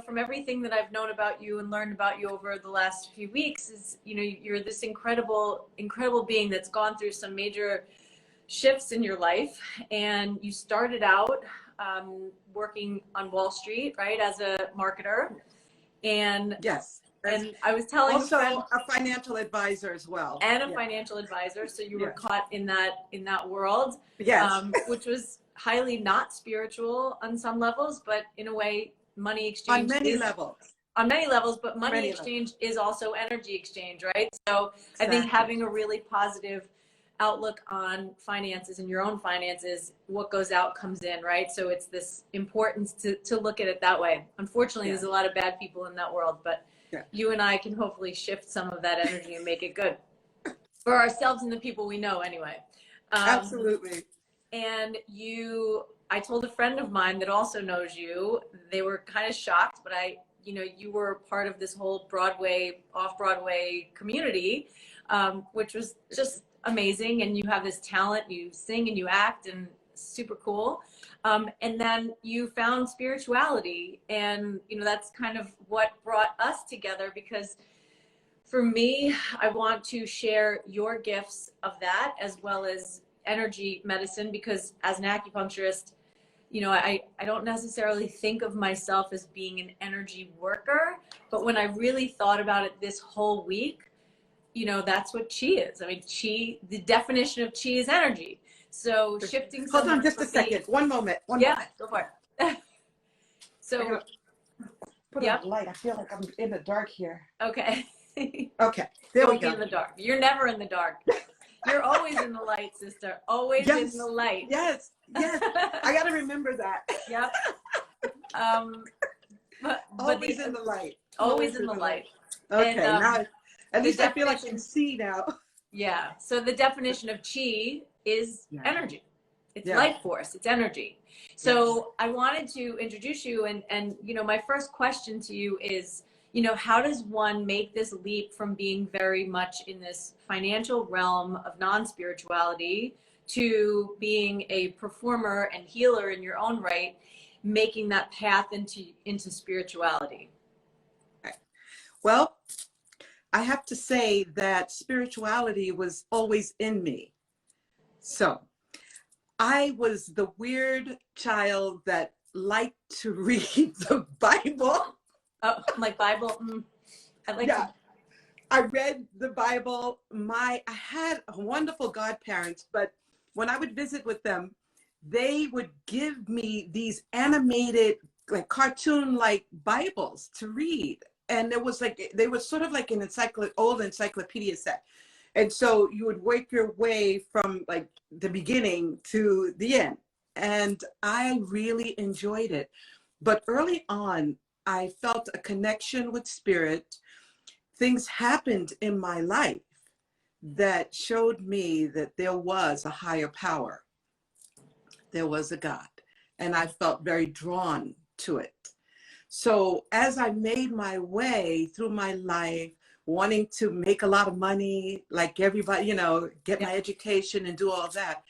from everything that I've known about you and learned about you over the last few weeks is, you're this incredible, incredible being that's gone through some major shifts in your life. And you started out working on Wall Street, right, as a marketer. And yes. And I was telling also a friend, a financial advisor as well, and a financial advisor. So you were yes. caught in that world, yes, which was highly not spiritual on some levels, but in a way, money exchange on many levels. On many levels, but money exchange is also energy exchange, right? So exactly. I think having a really positive outlook on finances and your own finances, what goes out comes in, right? So it's this importance to look at it that way. Unfortunately, there's a lot of bad people in that world, but you and I can hopefully shift some of that energy and make it good for ourselves and the people we know anyway. Absolutely. And I told a friend of mine that also knows you, they were kind of shocked, but you were part of this whole Broadway, off-Broadway community, which was just amazing. And you have this talent, you sing and you act, and super cool. And then you found spirituality, and that's kind of what brought us together, because for me, I want to share your gifts of that as well as energy medicine, because as an acupuncturist, I don't necessarily think of myself as being an energy worker, but when I really thought about it this whole week, that's what chi is. I mean, the definition of chi is energy. So shifting. Hold on just a second. One moment. One moment. Go for it. So put on the light. I feel like I'm in the dark here. Okay. Okay. There we go. In the dark. You're never in the dark. You're always in the light, sister. Always in the light. Yes. Yes. I got to remember that. Yep. But always in the light. Always in the light. Okay. And, now, at least I feel like I can see now. Yeah. So the definition of chi is energy. It's life force. It's energy. So I wanted to introduce you, and my first question to you is, how does one make this leap from being very much in this financial realm of non-spirituality to being a performer and healer in your own right, making that path into spirituality? Okay. Well, I have to say that spirituality was always in me. So I was the weird child that liked to read the Bible. Oh, like Bible. I read the Bible. I had wonderful godparents, but when I would visit with them, they would give me these animated, like cartoon-like Bibles to read. And it was like, they were sort of like an old encyclopedia set. And so you would work your way from like the beginning to the end. And I really enjoyed it. But early on, I felt a connection with spirit. Things happened in my life that showed me that there was a higher power. There was a God. And I felt very drawn to it. So as I made my way through my life, wanting to make a lot of money, like everybody, get my education and do all that,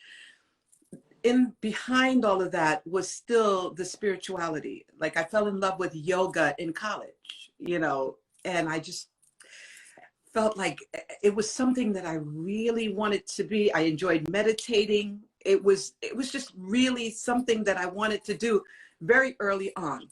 behind all of that was still the spirituality. Like I fell in love with yoga in college, and I just felt like it was something that I really wanted to be. I enjoyed meditating. It was just really something that I wanted to do very early on.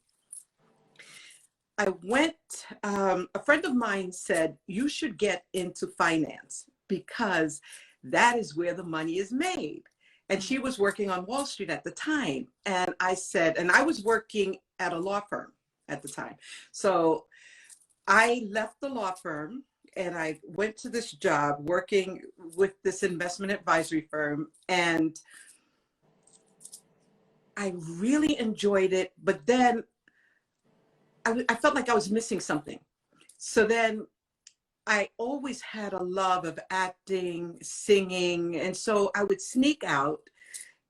I went, a friend of mine said, you should get into finance because that is where the money is made. And she was working on Wall Street at the time. And I said, and I was working at a law firm at the time. So I left the law firm and I went to this job working with this investment advisory firm. And I really enjoyed it. But then I felt like I was missing something. So then I always had a love of acting, singing. And so I would sneak out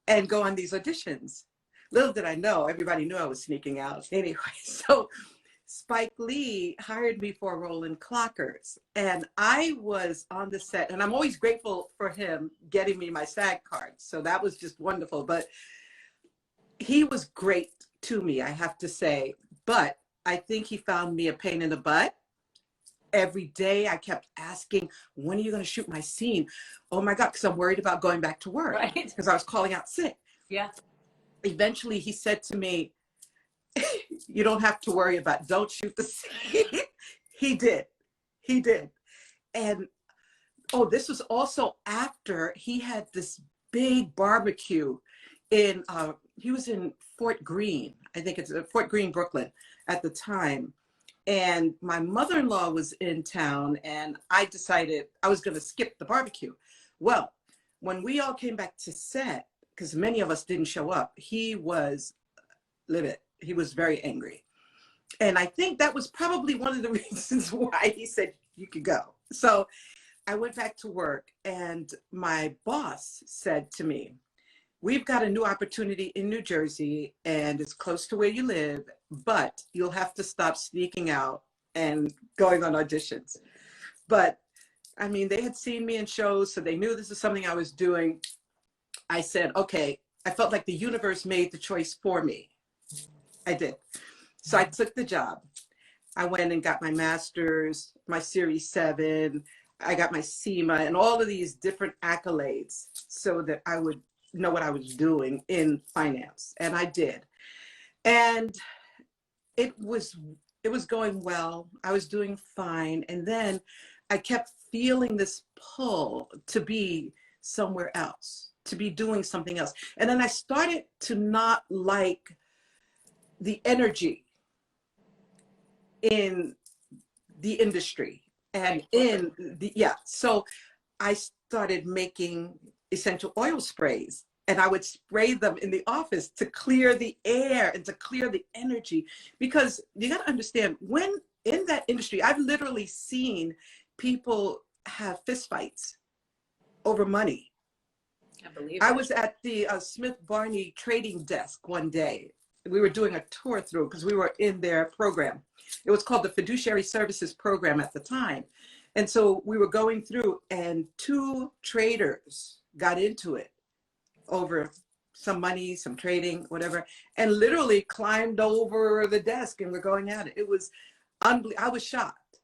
and go on these auditions. Little did I know, everybody knew I was sneaking out anyway. So Spike Lee hired me for a role in Clockers. And I was on the set, and I'm always grateful for him getting me my SAG card. So that was just wonderful. But he was great to me, I have to say. But I think he found me a pain in the butt. Every day I kept asking, when are you going to shoot my scene? Oh my God, because I'm worried about going back to work. Right. Because I was calling out sick. Yeah. Eventually he said to me, you don't have to worry about, don't shoot the scene. He did. He did. And oh, this was also after he had this big barbecue in, he was in Fort Greene. I think it's Fort Greene, Brooklyn at the time. And my mother-in-law was in town, and I decided I was going to skip the barbecue. Well, when we all came back to set, because many of us didn't show up, he was livid. He was very angry. And I think that was probably one of the reasons why he said you could go. So I went back to work, and my boss said to me, we've got a new opportunity in New Jersey, and it's close to where you live, but you'll have to stop sneaking out and going on auditions. But I mean, they had seen me in shows, so they knew this is something I was doing. I said, okay, I felt like the universe made the choice for me. I did. So I took the job. I went and got my master's, my Series 7, I got my SEMA, and all of these different accolades so that I would know what I was doing in finance. And I did. And it was going well. I was doing fine. And then I kept feeling this pull to be somewhere else, to be doing something else. And then I started to not like the energy in the industry and in the, yeah. So I started making essential oil sprays, and I would spray them in the office to clear the air and to clear the energy. Because you got to understand, when in that industry, I've literally seen people have fistfights over money. I believe I it. was at the Smith Barney trading desk one day. We were doing a tour through because we were in their program. It was called the Fiduciary Services Program at the time. And so we were going through, and two traders got into it over some money, some trading, whatever, and literally climbed over the desk and we're going at it. It was unbelievable. I was shocked.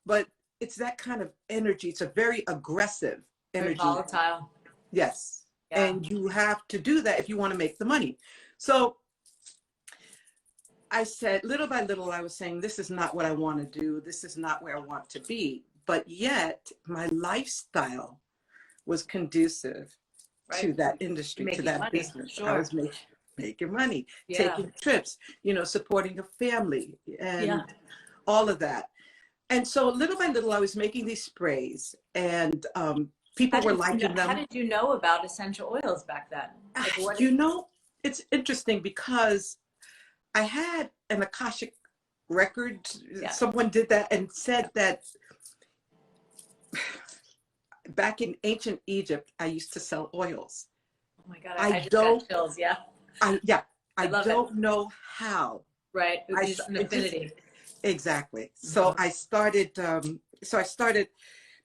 But it's that kind of energy. It's a very aggressive energy. Very volatile. Yes. Yeah. And you have to do that if you want to make the money. So I said, little by little, I was saying, this is not what I want to do. This is not where I want to be. But yet my lifestyle was conducive to that industry, to that business. Sure. I was making money, taking trips, you know, supporting a family and all of that. And so little by little, I was making these sprays, and people were liking them. How did you know about essential oils back then? Like, you know, it's interesting because I had an Akashic record. Someone did that and said that back in ancient Egypt, I used to sell oils. Oh my God, I just got chills, I don't know how. Right, it was just an affinity. Exactly. So I started,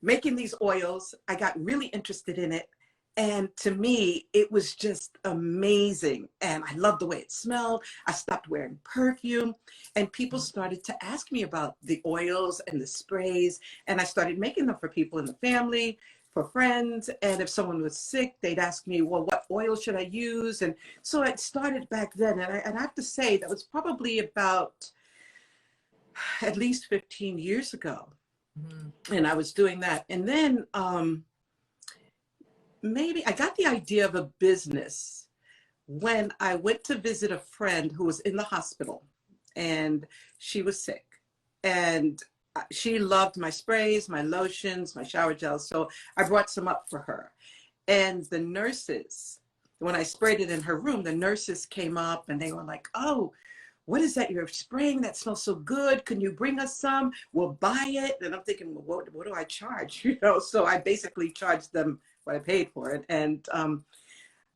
making these oils. I got really interested in it. And to me, it was just amazing. And I loved the way it smelled. I stopped wearing perfume, and people started to ask me about the oils and the sprays. And I started making them for people in the family, for friends. And if someone was sick, they'd ask me, well, what oil should I use? And so it started back then. And I have to say that was probably about at least 15 years ago. And I was doing that. And then, maybe I got the idea of a business when I went to visit a friend who was in the hospital, and she was sick, and she loved my sprays, my lotions, my shower gels. So I brought some up for her. And the nurses, when I sprayed it in her room, the nurses came up and they were like, oh, what is that you're spraying? That smells so good. Can you bring us some? We'll buy it. And I'm thinking, well, what do I charge? You know, so I basically charged them what I paid for it. And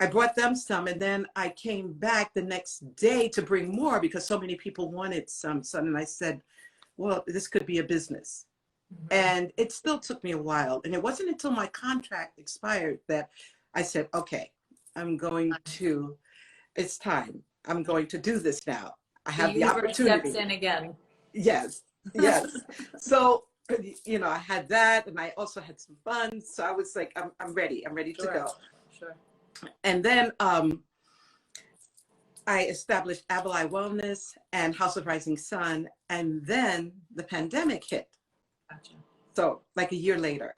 I brought them some, and then I came back the next day to bring more because so many people wanted some. And I said, well, this could be a business. And it still took me a while. And it wasn't until my contract expired that I said, okay, it's time. I'm going to do this now. I have the opportunity. Steps in again. Yes, yes. So, you know, I had that, and I also had some fun. So I was like, I'm ready. I'm ready to Sure, go. sure. And then I established Avalai Wellness and House of Rising Sun, and then the pandemic hit. Gotcha. So like a year later.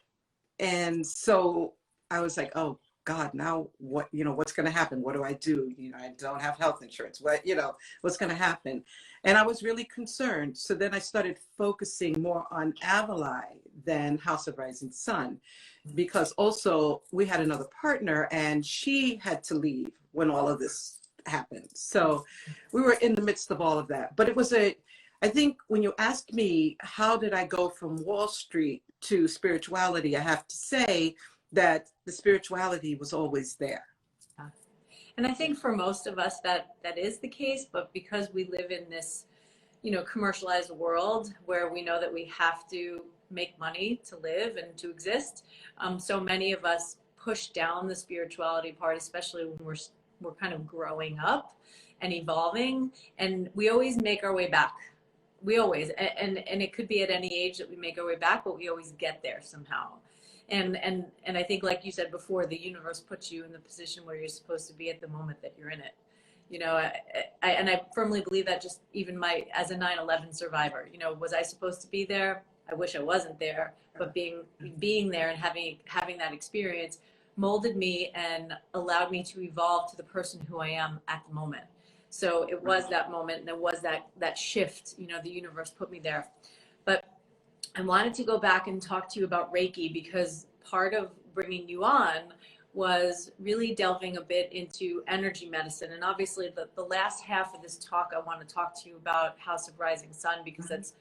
And so I was like, oh God, now what, you know, what's going to happen? What do I do? You know, I don't have health insurance. What, you know, what's going to happen? And I was really concerned. So then I started focusing more on Avalai than House of Rising Sun, because also we had another partner and she had to leave when all of this happened. So we were in the midst of all of that. But it was I think when you ask me, how did I go from Wall Street to spirituality, I have to say that the spirituality was always there. And I think for most of us that is the case, but because we live in this, you know, commercialized world where we know that we have to make money to live and to exist, so many of us push down the spirituality part, especially when we're kind of growing up and evolving, and we always make our way back. We always, and it could be at any age that we make our way back, but we always get there somehow. And I think, like you said before, the universe puts you in the position where you're supposed to be at the moment that you're in it. You know, and I firmly believe that, just even as a 9/11 survivor, you know, was I supposed to be there? I wish I wasn't there, but being there and having that experience molded me and allowed me to evolve to the person who I am at the moment. So it was that moment, and it was that shift. You know, the universe put me there. But I wanted to go back and talk to you about Reiki, because part of bringing you on was really delving a bit into energy medicine. And obviously the last half of this talk, I want to talk to you about House of Rising Sun, because that's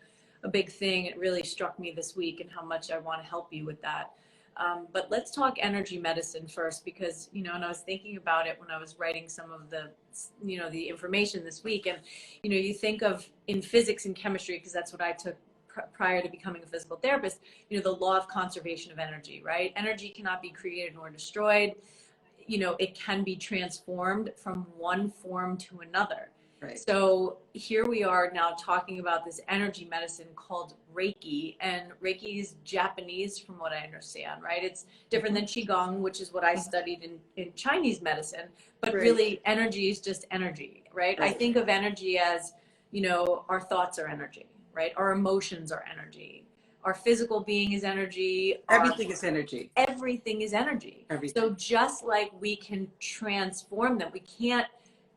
a big thing. It really struck me this week and how much I want to help you with that. But let's talk energy medicine first, because, you know, and I was thinking about it when I was writing some of the, you know, the information this week. And, you know, you think of in physics and chemistry, because that's what I took prior to becoming a physical therapist, you know, the law of conservation of energy, right? Energy cannot be created nor destroyed. You know, it can be transformed from one form to another. Right. So here we are now talking about this energy medicine called Reiki, and Reiki is Japanese from what I understand, right? It's different than Qigong, which is what I studied in Chinese medicine, but really energy is just energy, right? I think of energy as, you know, our thoughts are energy, right? Our emotions are energy. Our physical being is energy. Everything is energy. Everything is energy. Everything. So just like we can transform them, we can't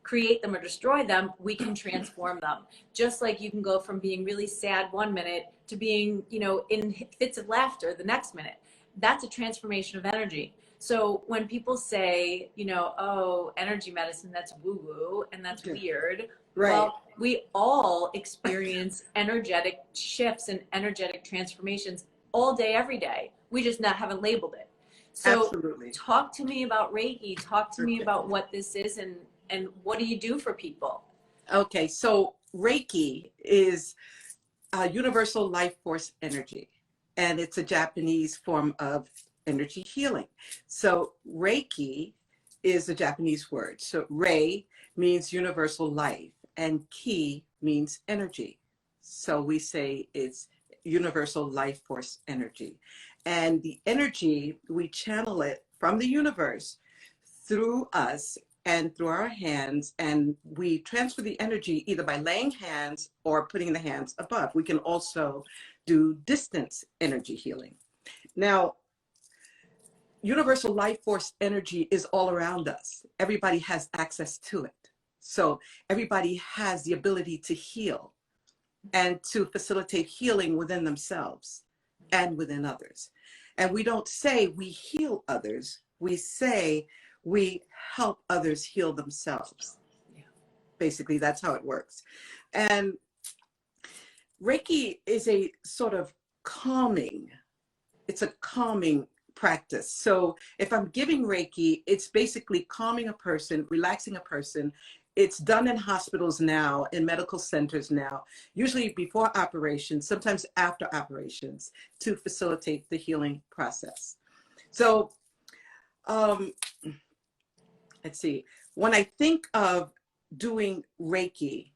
create them or destroy them, we can transform them. Just like you can go from being really sad one minute to being, you know, in fits of laughter the next minute. That's a transformation of energy. So when people say, you know, oh, energy medicine, that's woo-woo and that's weird. Right. Well, we all experience energetic shifts and energetic transformations all day, every day. We just haven't labeled it. So Absolutely. Talk to me about Reiki. Talk to me about what this is, and what do you do for people? Okay, so Reiki is a universal life force energy, and it's a Japanese form of energy healing. So Reiki is a Japanese word. So Rei means universal life, and Ki means energy. So we say it's universal life force energy. And the energy, we channel it from the universe through us and through our hands, and we transfer the energy either by laying hands or putting the hands above. We can also do distance energy healing. Now, universal life force energy is all around us. Everybody has access to it. So everybody has the ability to heal and to facilitate healing within themselves and within others. And we don't say we heal others, we say we help others heal themselves. Yeah. Basically, that's how it works. And Reiki is a sort of calming, it's a calming practice. So if I'm giving Reiki, it's basically calming a person, relaxing a person. It's done in hospitals now, in medical centers now, usually before operations, sometimes after operations, to facilitate the healing process. So let's see, when I think of doing Reiki,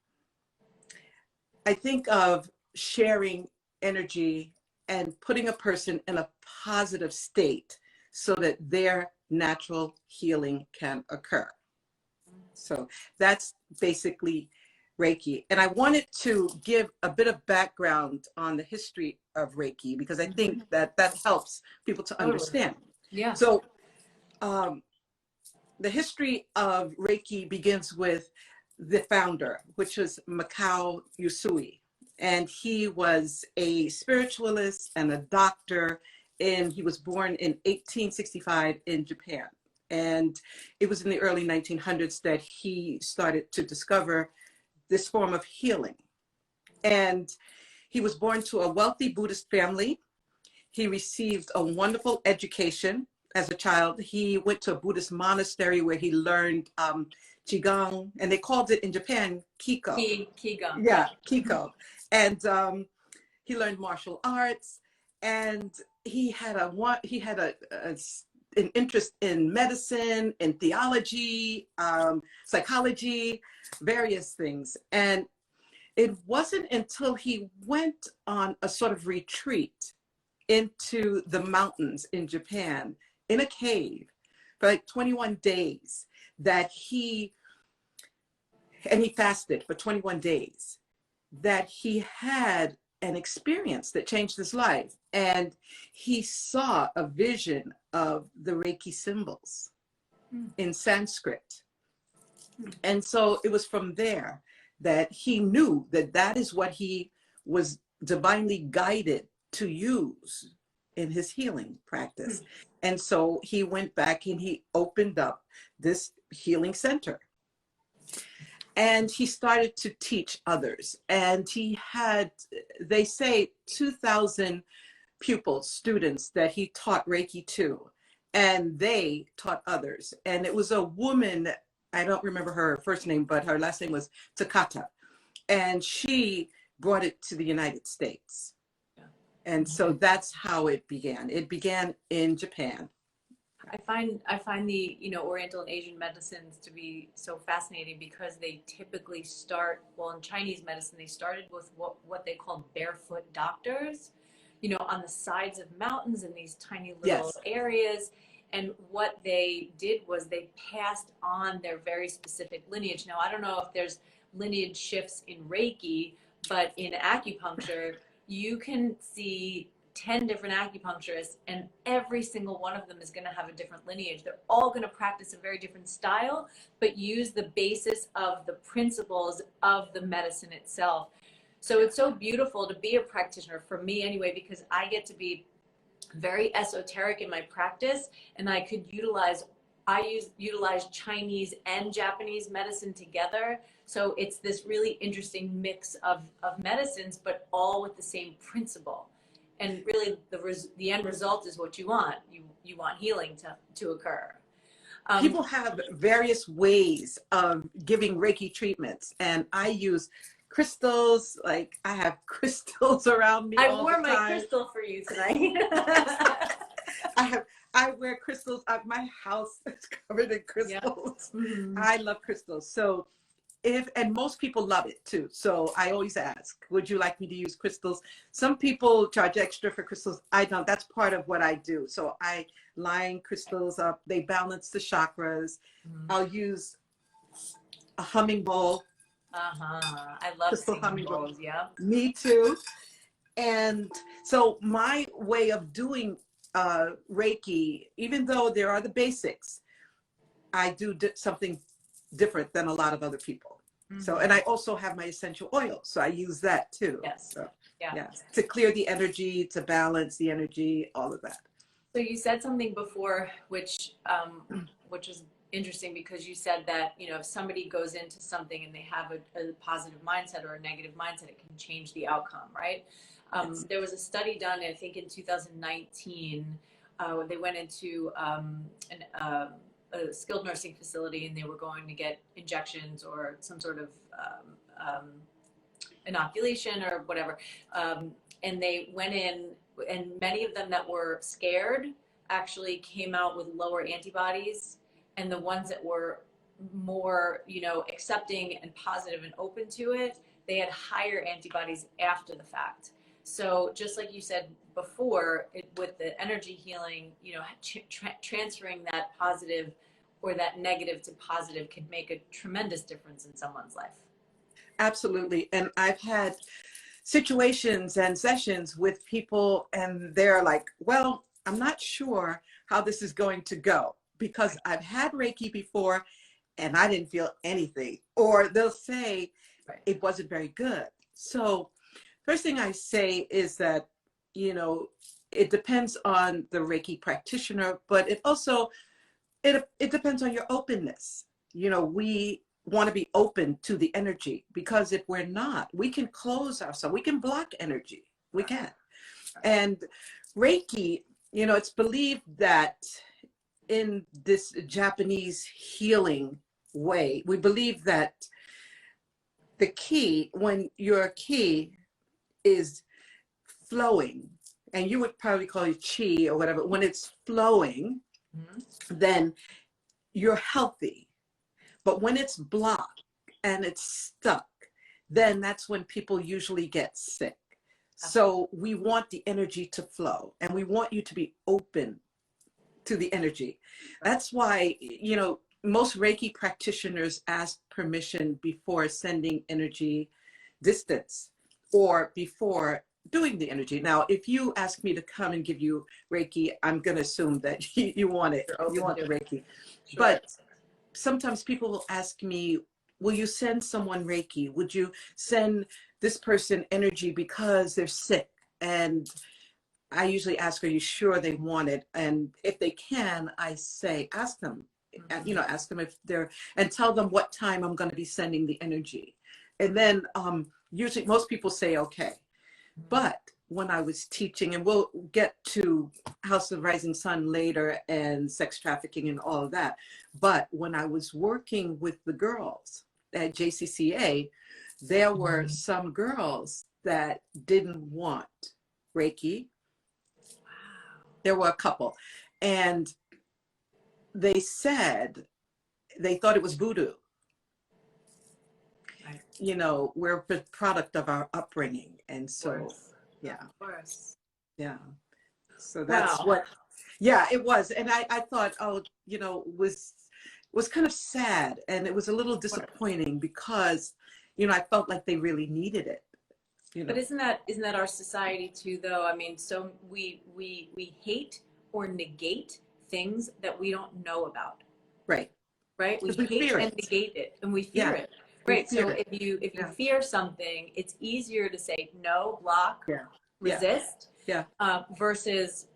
I think of sharing energy and putting a person in a positive state so that their natural healing can occur. So that's basically Reiki. And I wanted to give a bit of background on the history of Reiki, because I think that that helps people to understand. Yeah. So the history of Reiki begins with the founder, which was Mikao Usui. And he was a spiritualist and a doctor, and he was born in 1865 in Japan. And it was in the early 1900s that he started to discover this form of healing. And he was born to a wealthy Buddhist family. He received a wonderful education as a child. He went to a Buddhist monastery where he learned Qigong, and they called it in Japan Kiko. Qigong. Yeah, Kiko. And he learned martial arts, and he had an interest in medicine, in theology, psychology, various things. And it wasn't until he went on a sort of retreat into the mountains in Japan, in a cave for like 21 days, that he fasted for 21 days, that he had an experience that changed his life. And he saw a vision of the Reiki symbols in Sanskrit. And so it was from there that he knew that that is what he was divinely guided to use in his healing practice. And so he went back and he opened up this healing center. And he started to teach others. And he had, they say, 2,000 pupils, students that he taught Reiki to. And they taught others. And it was a woman, I don't remember her first name, but her last name was Takata. And she brought it to the United States. And so that's how it began. It began in Japan. I find the, you know, Oriental and Asian medicines to be so fascinating because they typically start, well, in Chinese medicine, they started with what they call barefoot doctors, you know, on the sides of mountains in these tiny little areas. And what they did was they passed on their very specific lineage. Now, I don't know if there's lineage shifts in Reiki, but in acupuncture, you can see 10 different acupuncturists, and every single one of them is going to have a different lineage. They're all going to practice a very different style, but use the basis of the principles of the medicine itself. So it's so beautiful to be a practitioner, for me anyway, because I get to be very esoteric in my practice, and I could utilize Chinese and Japanese medicine together. So it's this really interesting mix of medicines, but all with the same principle. And really the end result is what you want. You want healing to occur. People have various ways of giving Reiki treatments, and I use crystals. Like, I have crystals around me all the time. I wore my crystal for you tonight. I wear crystals. My house is covered in crystals. Yep. Mm-hmm. I love crystals. So and most people love it too. So I always ask, would you like me to use crystals? Some people charge extra for crystals. I don't. That's part of what I do. So I line crystals up. They balance the chakras. Mm-hmm. I'll use a humming bowl. I love humming bowls. Yeah. Me too. And so my way of doing Reiki, even though there are the basics, I do something different than a lot of other people. Mm-hmm. So, and I also have my essential oils, so I use that too. Yes. So, yeah, to clear the energy, to balance the energy, all of that. So you said something before, which is interesting, because you said that, you know, if somebody goes into something and they have a positive mindset or a negative mindset, it can change the outcome, right? Yes. There was a study done, I think in 2019, they went into a skilled nursing facility, and they were going to get injections or some sort of inoculation or whatever. And they went in, and many of them that were scared actually came out with lower antibodies. And the ones that were more, you know, accepting and positive and open to it, they had higher antibodies after the fact. So just like you said before, with the energy healing, you know, transferring that positive or that negative to positive could make a tremendous difference in someone's life. Absolutely. And I've had situations and sessions with people and they're like, well, I'm not sure how this is going to go because I've had Reiki before and I didn't feel anything. Or they'll say it wasn't very good. So first thing I say is that, you know, it depends on the Reiki practitioner, but it also, it depends on your openness. You know, we want to be open to the energy because if we're not, we can close ourselves, we can block energy, we can. And Reiki, you know, it's believed that in this Japanese healing way, we believe that the key, when your key is flowing, and you would probably call it chi or whatever, when it's flowing, then you're healthy. But when it's blocked and it's stuck, then that's when people usually get sick. So we want the energy to flow and we want you to be open to the energy. That's why, you know, most Reiki practitioners ask permission before sending energy distance or before doing the energy. Now, if you ask me to come and give you Reiki, I'm going to assume that you want it. You want the Reiki. Sure. But sometimes people will ask me, will you send someone Reiki? Would you send this person energy because they're sick? And I usually ask, are you sure they want it? And if they can, I say, ask them, you know, ask them if they're, and tell them what time I'm going to be sending the energy. And then usually most people say, okay. But when I was teaching, and we'll get to House of Rising Sun later and sex trafficking and all of that. But when I was working with the girls at JCCA, there were some girls that didn't want Reiki. There were a couple. And they said they thought it was voodoo. You know, we're the product of our upbringing. And so, yeah. Of course. Yeah. So that's what, yeah, it was. And I thought, oh, you know, was kind of sad. And it was a little disappointing because, you know, I felt like they really needed it. You know? But isn't that our society too, though? I mean, so we hate or negate things that we don't know about. Right. Right. We hate and negate it, and we fear it. Right. So if you fear something, it's easier to say no, block, resist, versus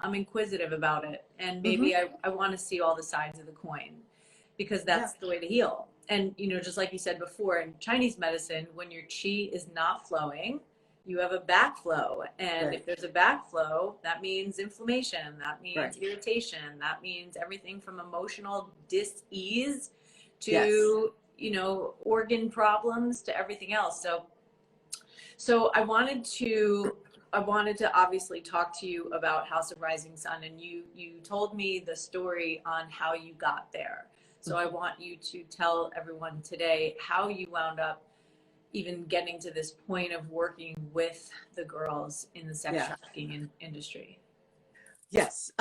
I'm inquisitive about it, and maybe I want to see all the sides of the coin, because that's the way to heal. And you know, just like you said before, in Chinese medicine, when your qi is not flowing, you have a backflow, and if there's a backflow, that means inflammation, that means irritation, that means everything from emotional dis-ease to you know, organ problems to everything else. So I wanted to obviously talk to you about House of Rising Sun, and you told me the story on how you got there. So I want you to tell everyone today how you wound up even getting to this point of working with the girls in the sex trafficking industry. Yes.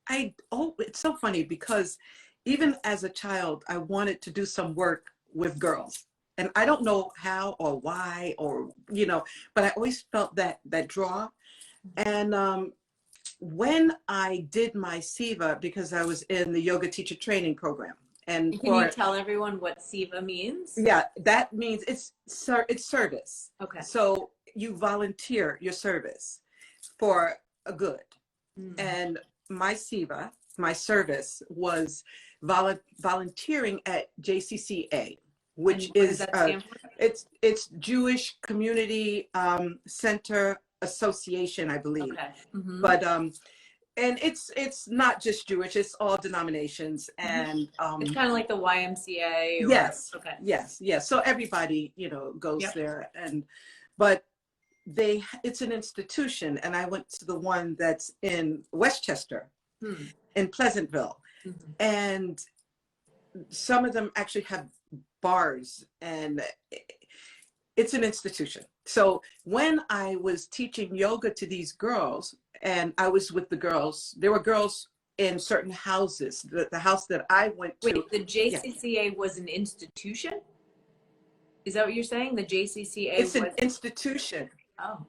It's so funny because even as a child, I wanted to do some work with girls. And I don't know how or why or, you know, but I always felt that draw. And when I did my SIVA, because I was in the yoga teacher training program. And can you tell everyone what SIVA means? Yeah, that means it's service. Okay. So you volunteer your service for a good. And my SIVA, my service, was volunteering at JCCA, which is it's Jewish Community Center Association, I believe. Okay. But and it's not just Jewish; it's all denominations, and it's kind of like the YMCA. Yes. Okay. Yes. So everybody, you know, goes there, but it's an institution, and I went to the one that's in Westchester, in Pleasantville, and some of them actually have bars, and it's an institution. So when I was teaching yoga to these girls, and I was with the girls, there were girls in certain houses. The house that I went to. Wait, the Yeah, JCCA was an institution? Is that what you're saying? The JCCA it's was. an institution. Oh,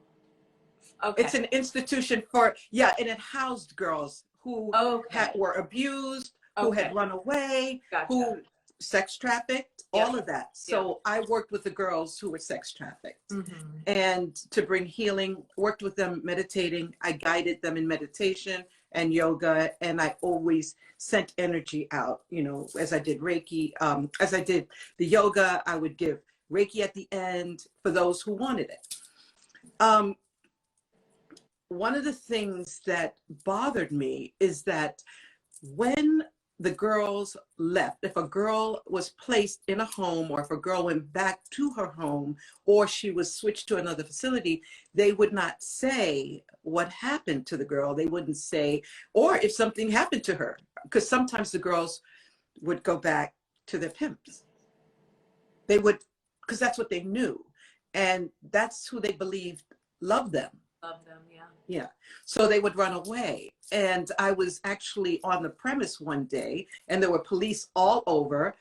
okay. It's an institution for, yeah, and it housed girls who Okay. were abused, who Okay. had run away, Gotcha. who sex trafficked, Yep. all of that. So I worked with the girls who were sex trafficked, Mm-hmm. and to bring healing, worked with them meditating. I guided them in meditation and yoga, and I always sent energy out, you know, as I did Reiki, as I did the yoga, I would give Reiki at the end for those who wanted it. One of the things that bothered me is that when the girls left, if a girl was placed in a home, or if a girl went back to her home, or she was switched to another facility, they would not say what happened to the girl. They wouldn't say, or if something happened to her, because sometimes the girls would go back to their pimps. They would, because that's what they knew. And that's who they believed loved them. Love them, yeah. Yeah. So they would run away. And I was actually on the premise one day, and there were police all over.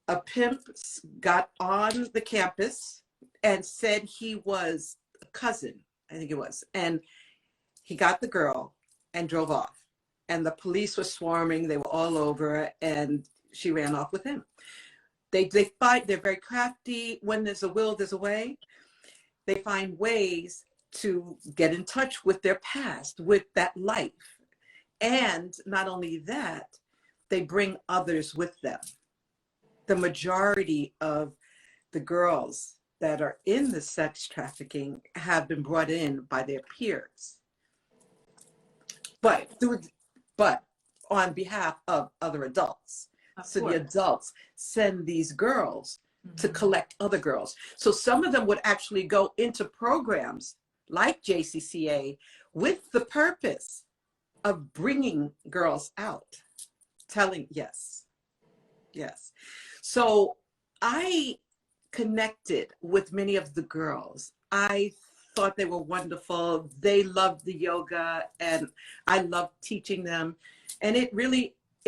A pimp got on the campus and said he was a cousin, I think it was. And he got the girl and drove off. And the police were swarming. They were all over, and she ran off with him. They fight. They're very crafty. When there's a will, there's a way. They find ways to get in touch with their past, with that life. And not only that, they bring others with them. The majority of the girls that are in the sex trafficking have been brought in by their peers, but on behalf of other adults. So the adults send these girls to collect other girls. So some of them would actually go into programs like JCCA with the purpose of bringing girls out, telling, yes. So I connected with many of the girls. I thought they were wonderful. They loved the yoga, and I loved teaching them. And it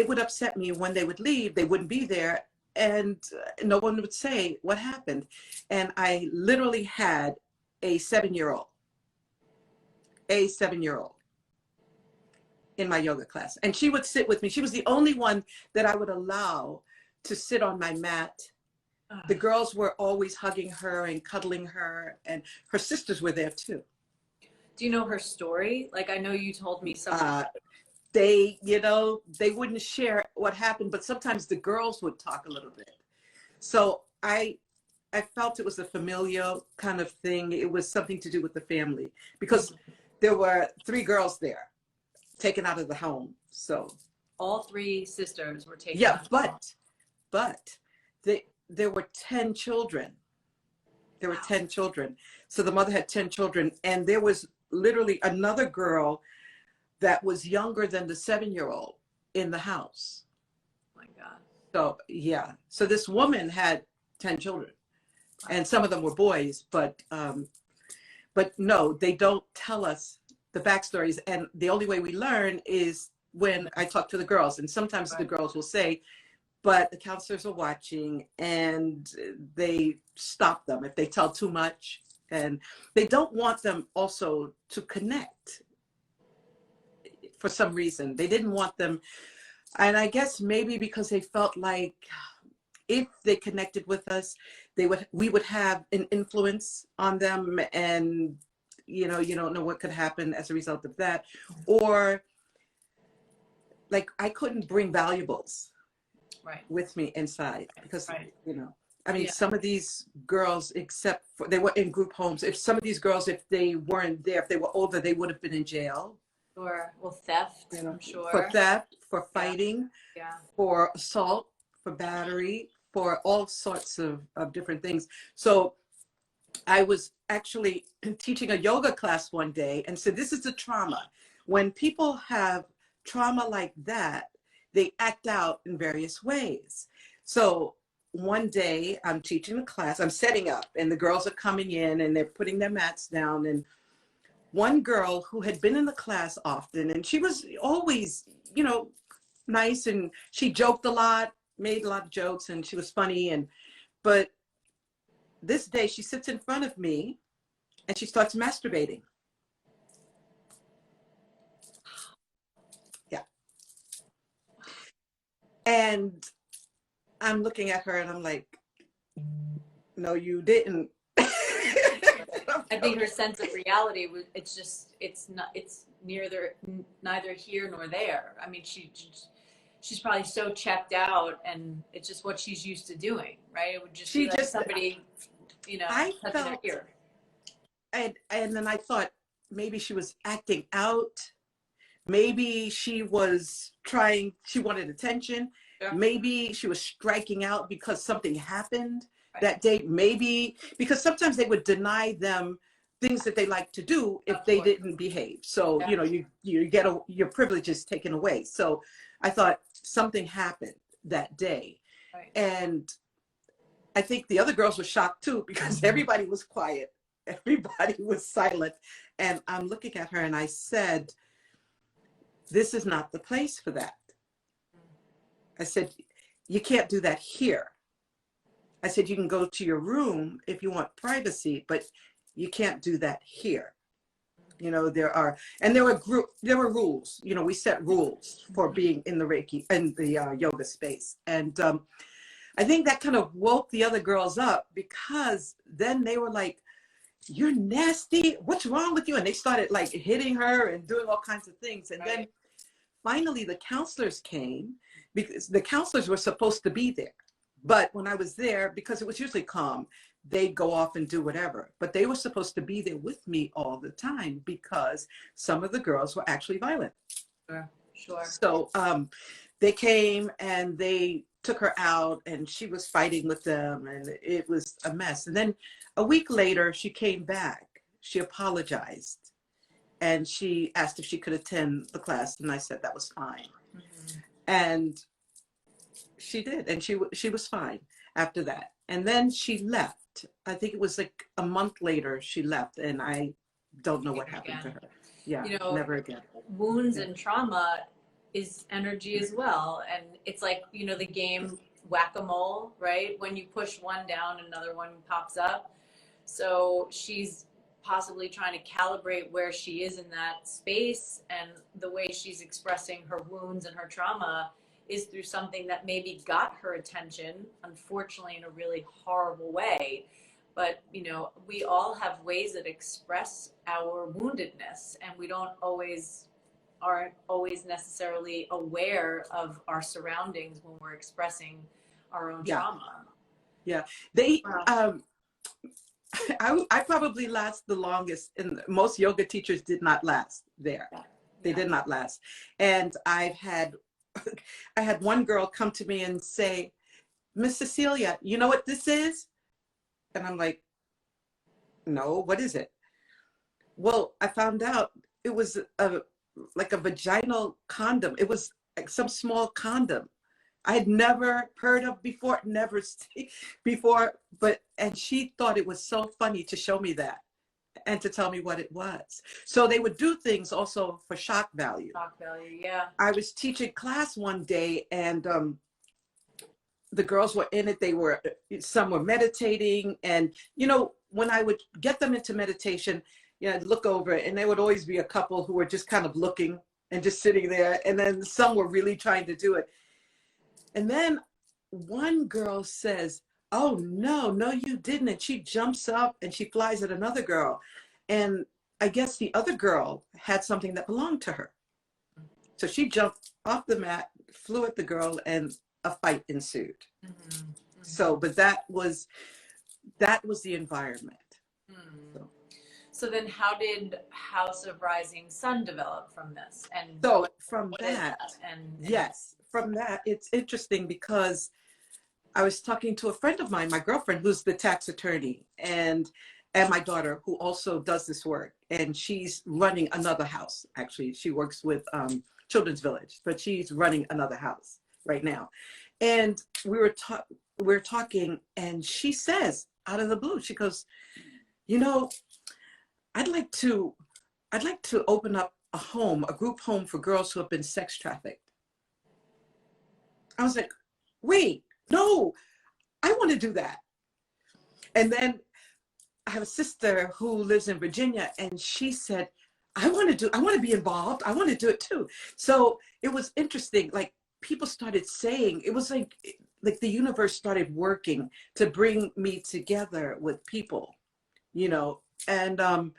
would upset me when they would leave, they wouldn't be there, and no one would say what happened. And I literally had a 7-year-old in my yoga class. And she would sit with me. She was the only one that I would allow to sit on my mat. The girls were always hugging her and cuddling her, and her sisters were there too. Do you know her story? Like, I know you told me something. They wouldn't share what happened, but sometimes the girls would talk a little bit. So I felt it was a familial kind of thing. It was something to do with the family, because there were 3 girls there taken out of the home. So all 3 sisters were taken out. Yeah, but there were 10 children. There were 10 children. So the mother had 10 children, and there was literally another girl that was younger than the 7-year-old in the house. Oh my God. So yeah. So this woman had 10 children, and some of them were boys, but no, they don't tell us the backstories. And the only way we learn is when I talk to the girls. And sometimes the girls will say, but the counselors are watching, and they stop them if they tell too much. And they don't want them also to connect for some reason. They didn't want them. And I guess maybe because they felt like if they connected with us, we would have an influence on them. And, you don't know what could happen as a result of that. Or like, I couldn't bring valuables with me inside, because, I mean, some of these girls, except for, they were in group homes. If some of these girls, if they weren't there, if they were older, they would have been in jail. Or, well, theft, I'm sure. For theft, for fighting, for assault, for battery, for all sorts of different things. So I was actually teaching a yoga class one day and said, this is the trauma. When people have trauma like that, they act out in various ways. So one day I'm teaching a class, I'm setting up, and the girls are coming in and they're putting their mats down. And one girl who had been in the class often, and she was always, you know, nice, and she joked a lot, made a lot of jokes, and she was funny. But this day she sits in front of me and she starts masturbating. Yeah. And I'm looking at her and I'm like, no, you didn't. I think her sense of reality was, it's neither here nor there. I mean, she's probably so checked out, and it's just what she's used to doing, right? It would just be like somebody, you know, touching her ear. And then I thought maybe she was acting out. Maybe she was she wanted attention. Yeah. Maybe she was striking out because something happened that day. Maybe because sometimes they would deny them things that they like to do if they didn't behave. So, you know, you get your privileges taken away. So I thought something happened that day. Right. And I think the other girls were shocked too, because everybody was quiet. Everybody was silent. And I'm looking at her and I said, this is not the place for that. I said, you can't do that here. I said, you can go to your room if you want privacy, but you can't do that here. You know, there were rules. You know, we set rules for being in the Reiki and the yoga space. And I think that kind of woke the other girls up, because then they were like, you're nasty. What's wrong with you? And they started like hitting her and doing all kinds of things. And then finally the counselors came, because the counselors were supposed to be there. But when I was there, because it was usually calm, they'd go off and do whatever. But they were supposed to be there with me all the time, because some of the girls were actually violent. Sure. So they came and they took her out, and she was fighting with them, and it was a mess. And then a week later, she came back. She apologized, and she asked if she could attend the class, and I said that was fine. Mm-hmm. And she did, and she was fine after that. And then she left. I think it was like a month later she left, and I don't know what happened to her. Yeah, you know, never again. Wounds and trauma is energy as well. And it's like, you know, the game whack-a-mole, right? When you push one down, another one pops up. So she's possibly trying to calibrate where she is in that space, and the way she's expressing her wounds and her trauma is through something that maybe got her attention, unfortunately in a really horrible way. But, you know, we all have ways that express our woundedness, and we aren't always necessarily aware of our surroundings when we're expressing our own trauma. Yeah. I probably last the longest, and most yoga teachers did not last there. They did not last. And I had one girl come to me and say, Miss Cecelia, you know what this is? And I'm like, no, what is it? Well, I found out it was like a vaginal condom. It was like some small condom I had never heard of before, never seen before, and she thought it was so funny to show me that and to tell me what it was. So they would do things also for shock value. Shock value, yeah. I was teaching class one day, and the girls were in it. Some were meditating, and you know, when I would get them into meditation, you know, I'd look over, and there would always be a couple who were just kind of looking and just sitting there, and then some were really trying to do it. And then one girl says, oh, no, you didn't. And she jumps up and she flies at another girl. And I guess the other girl had something that belonged to her. So she jumped off the mat, flew at the girl, and a fight ensued. Mm-hmm. Mm-hmm. So, but that was the environment. Mm. So then how did House of Rising Sun develop from this? And so from that, yes. From that, it's interesting because I was talking to a friend of mine, my girlfriend, who's the tax attorney, and my daughter, who also does this work, and she's running another house. Actually, she works with Children's Village, but she's running another house right now. And we were we're talking, and she says out of the blue, she goes, you know, I'd like to open up a group home for girls who have been sex trafficked. I was like, wait, no, I want to do that. And then I have a sister who lives in Virginia, and she said, I want to be involved. I want to do it too. So it was interesting. Like, people started saying, it was like the universe started working to bring me together with people, you know. And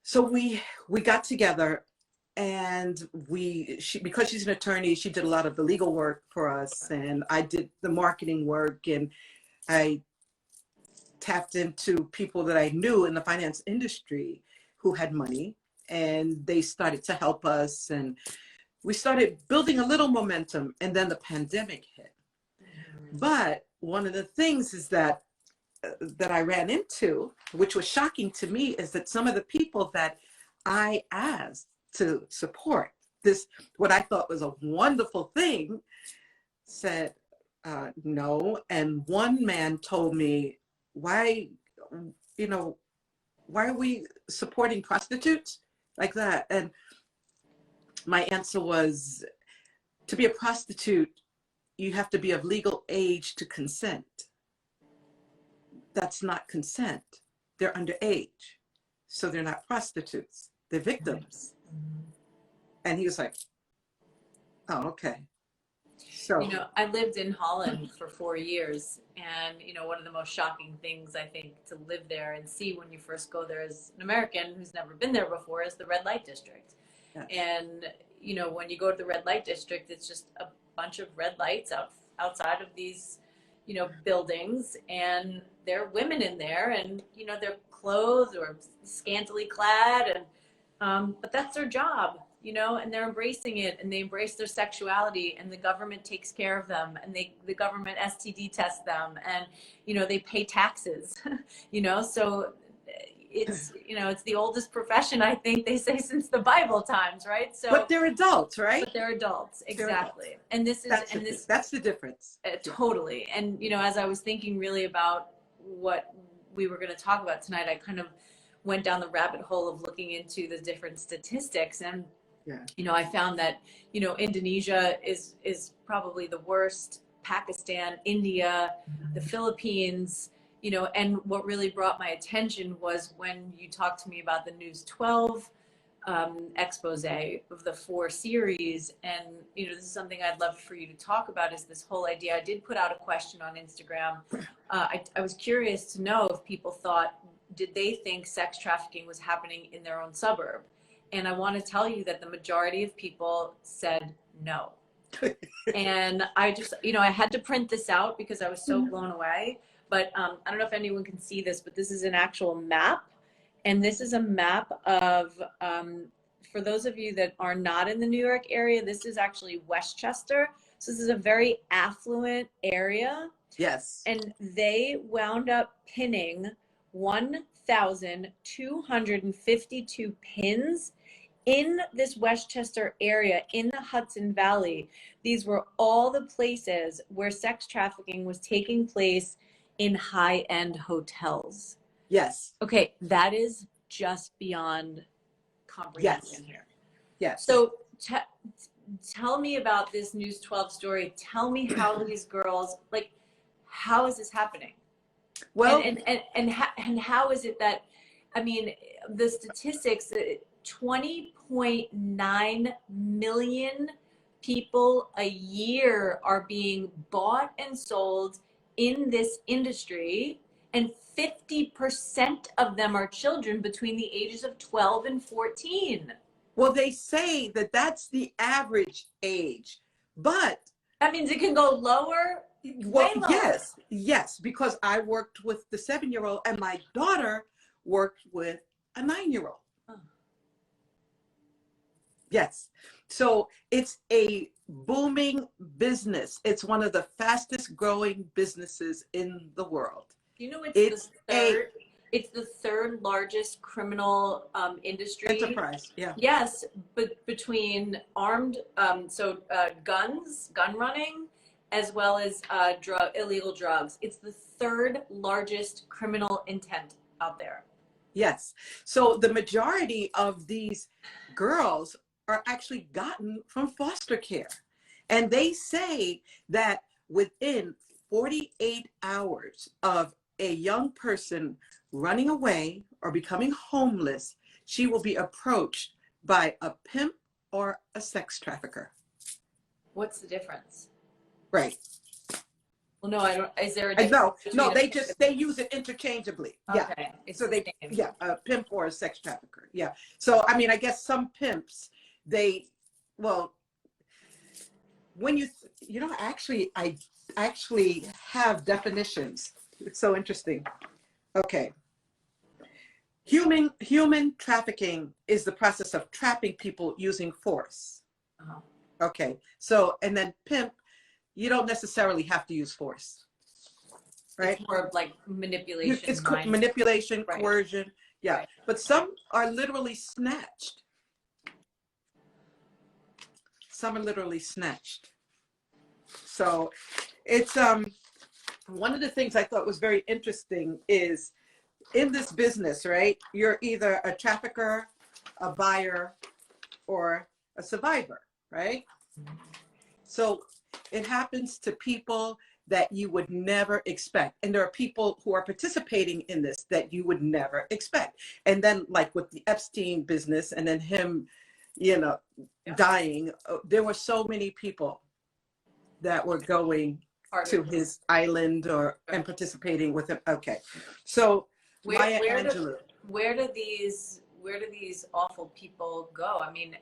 so we got together, and because she's an attorney, she did a lot of the legal work for us, and I did the marketing work, and I tapped into people that I knew in the finance industry who had money, and they started to help us, and we started building a little momentum, and then the pandemic hit. But one of the things is that I ran into, which was shocking to me, is that some of the people that I asked to support this, what I thought was a wonderful thing, said no. And one man told me, why are we supporting prostitutes like that? And my answer was, to be a prostitute, you have to be of legal age to consent. That's not consent. They're underage. So they're not prostitutes. They're victims. And he was like, oh, okay. So, you know, I lived in Holland for 4 years, and you know, one of the most shocking things I think to live there and see when you first go there as an American who's never been there before is the red light district. yes. And you know, when you go to the red light district, it's just a bunch of red lights outside of these, you know, buildings, and there are women in there, and you know, they're clothed or scantily clad, and but that's their job, you know, and they're embracing it, and they embrace their sexuality, and the government takes care of them, and the government STD tests them, and you know, they pay taxes, you know, so it's, you know, it's the oldest profession, I think they say, since the Bible times, right? So but they're adults, right? but they're adults, exactly. They're adults. And this is That's the difference. Totally. And you know, as I was thinking really about what we were going to talk about tonight, I kind of went down the rabbit hole of looking into the different statistics, and you know, I found that, you know, Indonesia is probably the worst, Pakistan, India, the Philippines, you know. And what really brought my attention was when you talked to me about the News 12 expose of the 4 series. And you know, this is something I'd love for you to talk about, is this whole idea. I did put out a question on Instagram. I was curious to know if people thought, did they think sex trafficking was happening in their own suburb? And I want to tell you that the majority of people said no. And I just, you know, I had to print this out because I was so blown away. But I don't know if anyone can see this, but this is an actual map. And this is a map of, for those of you that are not in the New York area, this is actually Westchester. So this is a very affluent area. Yes. And they wound up pinning 1,252 pins in this Westchester area in the Hudson Valley. These were all the places where sex trafficking was taking place in high-end hotels. Yes. Okay, that is just beyond comprehension here. Yes. So tell me about this News 12 story. Tell me how these girls, like, how is this happening? Well, and how is it that, I mean, the statistics, 20.9 million people a year are being bought and sold in this industry, and 50% of them are children between the ages of 12 and 14. well, they say that that's the average age, but That means it can go lower. well, Way lower. yes, because I worked with the 7-year-old, and my daughter worked with a 9-year-old. Oh. Yes. So it's a booming business. It's one of the fastest growing businesses in the world. You know, it's the third largest criminal industry. Enterprise, yeah. Yes, but between armed, guns, gun running, as well as illegal drugs. It's the third largest criminal intent out there. Yes. So the majority of these girls are actually gotten from foster care. And they say that within 48 hours of a young person running away or becoming homeless, she will be approached by a pimp or a sex trafficker. What's the difference? Right. Well, no, I don't. Is there a difference? No, they use it interchangeably. Yeah. Okay. It's So the same. yeah, a pimp or a sex trafficker. Yeah. So, I mean, I guess some pimps, when I actually have definitions. It's so interesting. Okay. Human trafficking is the process of trapping people using force. Uh-huh. Okay. So, and then pimp, you don't necessarily have to use force. Right? It's more of like manipulation. It's manipulation, right. coercion. Yeah. Right. But some are literally snatched. Some are literally snatched. So it's one of the things I thought was very interesting is in this business, right? You're either a trafficker, a buyer, or a survivor, right? So it happens to people that you would never expect. And there are people who are participating in this that you would never expect. And then like with the Epstein business and then him, dying, there were so many people that were going to his island and participating with him. Okay. So Maya Angelou. Where do these awful people go? I mean,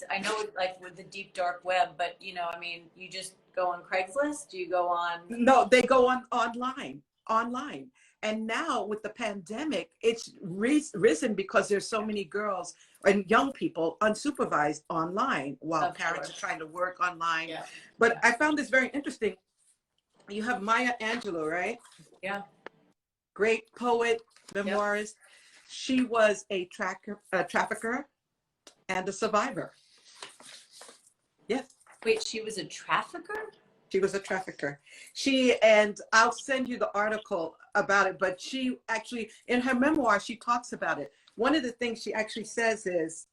I know like with the deep dark web, but you just go on Craigslist? Do you go on? No, they go online. And now with the pandemic, it's risen because there's so many girls and young people unsupervised online while parents are trying to work online. Yeah. But I found this very interesting. You have Maya Angelou, right? Yeah. Great poet, memoirist. Yep. She was a trafficker and a survivor. Yes. Wait, she was a trafficker? She was a trafficker. And I'll send you the article about it, but she actually, in her memoir, she talks about it. One of the things she actually says is,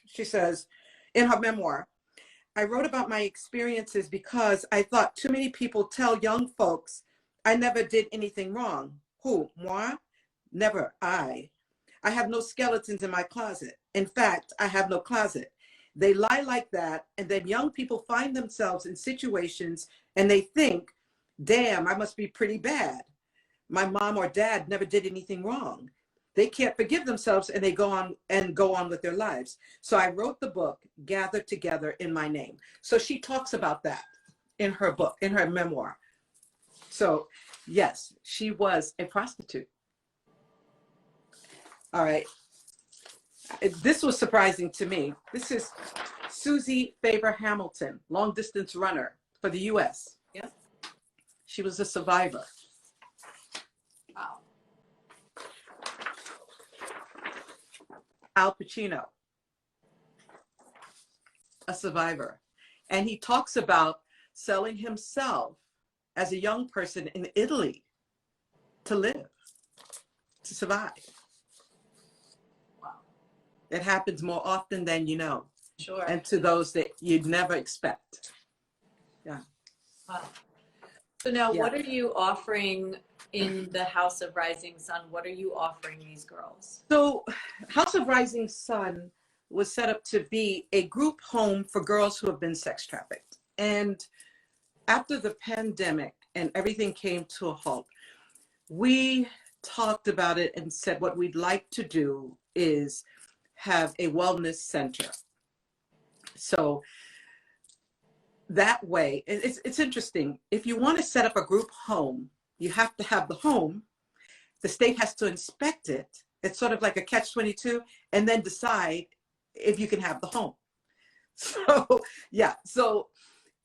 she says in her memoir, I wrote about my experiences because I thought too many people tell young folks I never did anything wrong. Who? Moi? Never. I have no skeletons in my closet. In fact, I have no closet. They lie like that, and then young people find themselves in situations and they think, damn, I must be pretty bad. My mom or dad never did anything wrong. They can't forgive themselves and they go on with their lives. So I wrote the book, Gathered Together in My Name. So she talks about that in her book, in her memoir. So yes, she was a prostitute. All right. This was surprising to me. This is Susie Faber Hamilton, long distance runner for the US. Yeah. She was a survivor. Wow. Al Pacino, a survivor. And he talks about selling himself as a young person in Italy to live, to survive. It happens more often than you know. Sure. And to those that you'd never expect. Yeah. Wow. So now what are you offering in the House of Rising Sun? What are you offering these girls? So House of Rising Sun was set up to be a group home for girls who have been sex trafficked. And after the pandemic and everything came to a halt, we talked about it and said what we'd like to do is have a wellness center. So that way, it's interesting. If you want to set up a group home, you have to have the home. The state has to inspect it. It's sort of like a catch-22, and then decide if you can have the home. So yeah, so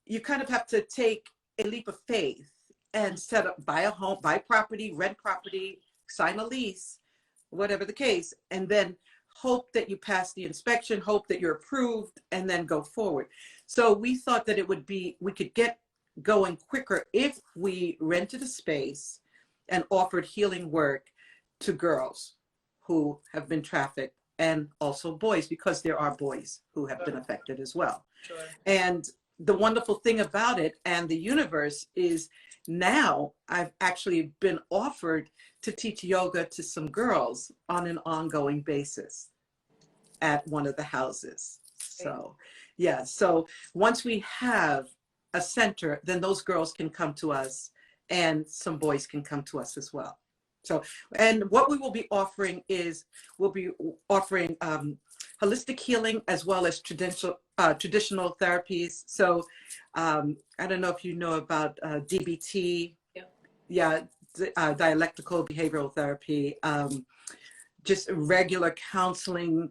you kind of have to take a leap of faith and set up, buy a home, buy property, rent property, sign a lease, whatever the case, and then hope that you pass the inspection, hope that you're approved, and then go forward. So we thought that we could get going quicker if we rented a space and offered healing work to girls who have been trafficked, and also boys, because there are boys who have been affected as well. Sure. And the wonderful thing about it and the universe is now I've actually been offered to teach yoga to some girls on an ongoing basis at one of the houses. So, yeah. So once we have a center, then those girls can come to us and some boys can come to us as well. So, and what we will be offering is we'll be offering holistic healing as well as traditional therapies. So I don't know if you know about DBT. Yeah, dialectical behavioral therapy, just regular counseling,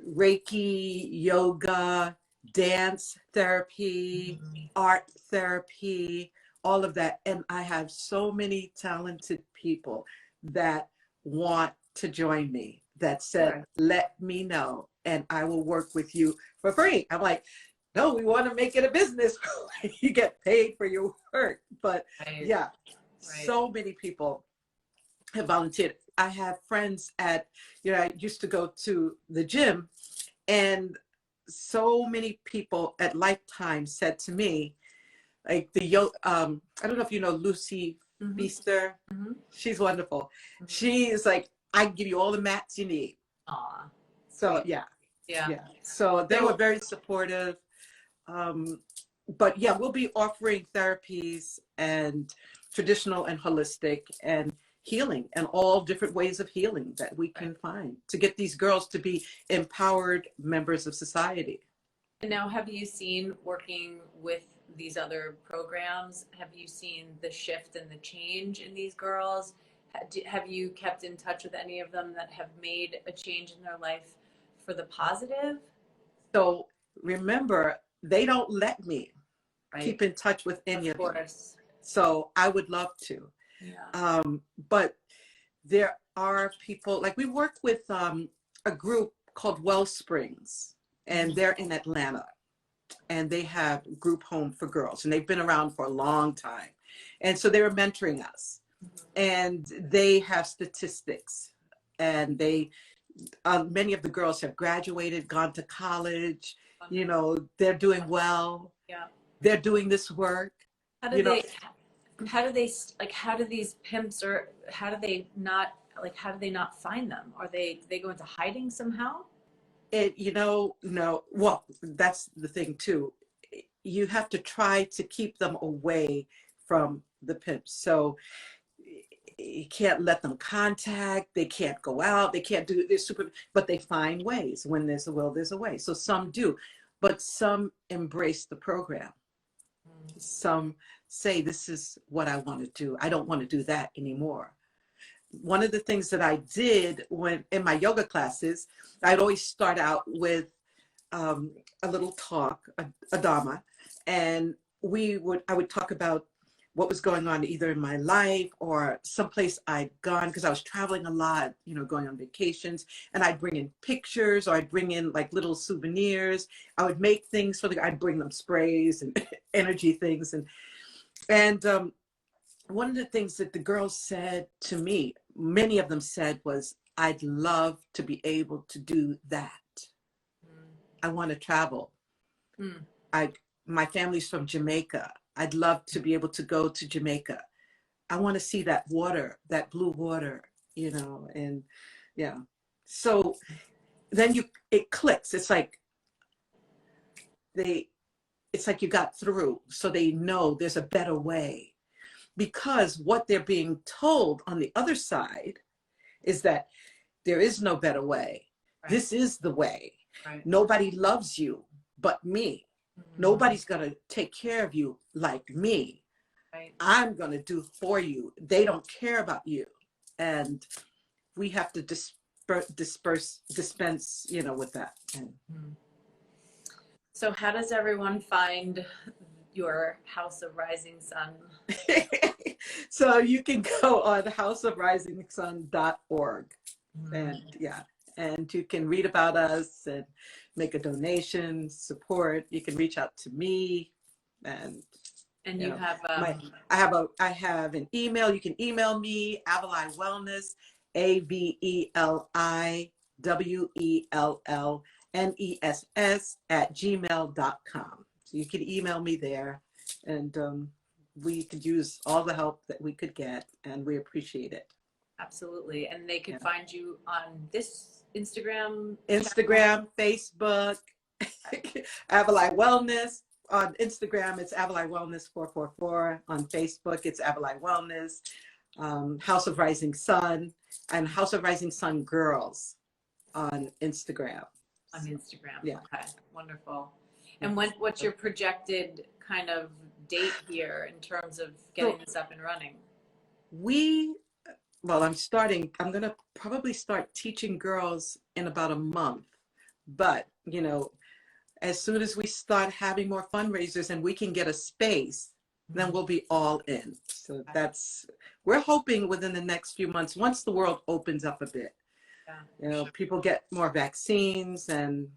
Reiki, yoga, dance therapy, art therapy, all of that. And I have so many talented people that want to join me that said, let me know and I will work with you for free. I'm like, no, we want to make it a business. You get paid for your work. But yeah, so many people have volunteered. I have friends at, I used to go to the gym, and so many people at Lifetime said to me, like I don't know if you know Lucy Feaster. She's wonderful. She is like, I can give you all the mats you need. Aw. So yeah. So they were very supportive. But yeah, we'll be offering therapies and traditional and holistic and healing and all different ways of healing that we can find to get these girls to be empowered members of society. Now, have you seen, working with these other programs, have you seen the shift and the change in these girls? Have you kept in touch with any of them that have made a change in their life for the positive? So remember, they don't let me keep in touch with any of them. So I would love to. Yeah. But there are people, like we work with a group called Wellsprings, and they're in Atlanta, and they have a group home for girls, and they've been around for a long time. And so they were mentoring us, and they have statistics, and they, many of the girls have graduated, gone to college, they're doing well. Yeah. They're doing this work. How do these pimps, or how do they not find them? Are they go into hiding somehow? No. Well, that's the thing too. You have to try to keep them away from the pimps. So you can't let them contact. They can't go out. They can't do this but they find ways. When there's a will, there's a way. So some do, but some embrace the program. Some say, this is what I want to do. I don't want to do that anymore. One of the things that I did when in my yoga classes, I'd always start out with a little talk, a dharma, and I would talk about what was going on either in my life or someplace I'd gone, because I was traveling a lot, going on vacations, and I'd bring in pictures, or I'd bring in like little souvenirs. I would make things I'd bring them sprays and energy things. And one of the things that the girls said to me, many of them said, was, I'd love to be able to do that. I want to travel. My family's from Jamaica. I'd love to be able to go to Jamaica. I want to see that water, that blue water, and yeah. So then it clicks. It's like you got through. So they know there's a better way, because what they're being told on the other side is that there is no better way. Right. This is the way. Right. Nobody loves you but me. Nobody's going to take care of you like me. Right. I'm going to do for you. They don't care about you. And we have to dispense, with that. So how does everyone find your House of Rising Sun? So you can go on houseofrisingsun.org. And yeah. And you can read about us and make a donation, support. You can reach out to me, and And you you know, have I have an email. You can email me, Aveli Wellness, AVELIWELLNESS @gmail.com. So you can email me there, and we could use all the help that we could get, and we appreciate it. absolutely. And they could find you on this Instagram Instagram, Facebook, Aveli Wellness. On Instagram, it's Aveli Wellness 444. On Facebook, it's Aveli Wellness. House of Rising Sun and House of Rising Sun Girls on Instagram. On Instagram. Yeah. Okay. Wonderful. And what's your projected kind of date here in terms of getting this up and running? I'm going to probably start teaching girls in about a month. But, you know, as soon as we start having more fundraisers and we can get a space, then we'll be all in. So we're hoping within the next few months, once the world opens up a bit, you know, people get more vaccines and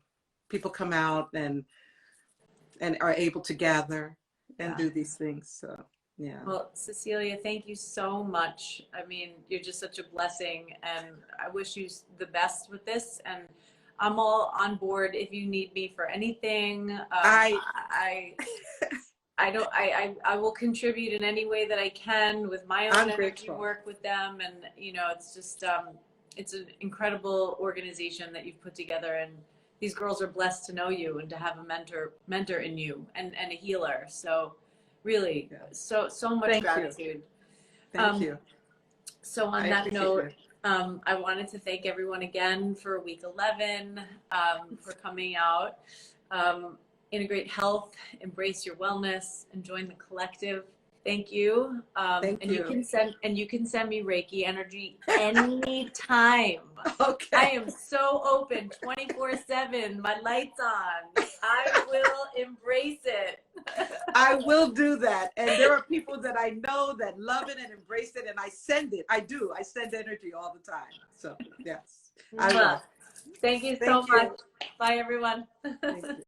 people come out and are able to gather and do these things. So, yeah. Well, Cecelia, thank you so much. I mean, you're just such a blessing, and I wish you the best with this. And I'm all on board if you need me for anything. I will contribute in any way that I can with my own energy work with them. And, you know, it's just, it's an incredible organization that you've put together. And these girls are blessed to know you and to have a mentor in you and a healer. So really, so much gratitude. Thank you. So on that note, I wanted to thank everyone again for week 11, for coming out. Integrate health, embrace your wellness, and join the collective. Thank you. Thank you. You can send me Reiki energy anytime. Okay. I am so open 24/7. My light's on. I will embrace it. I will do that. And there are people that I know that love it and embrace it, and I send it. I do. I send energy all the time. So yes, I will. Thank you so much. Bye, everyone. Thank you.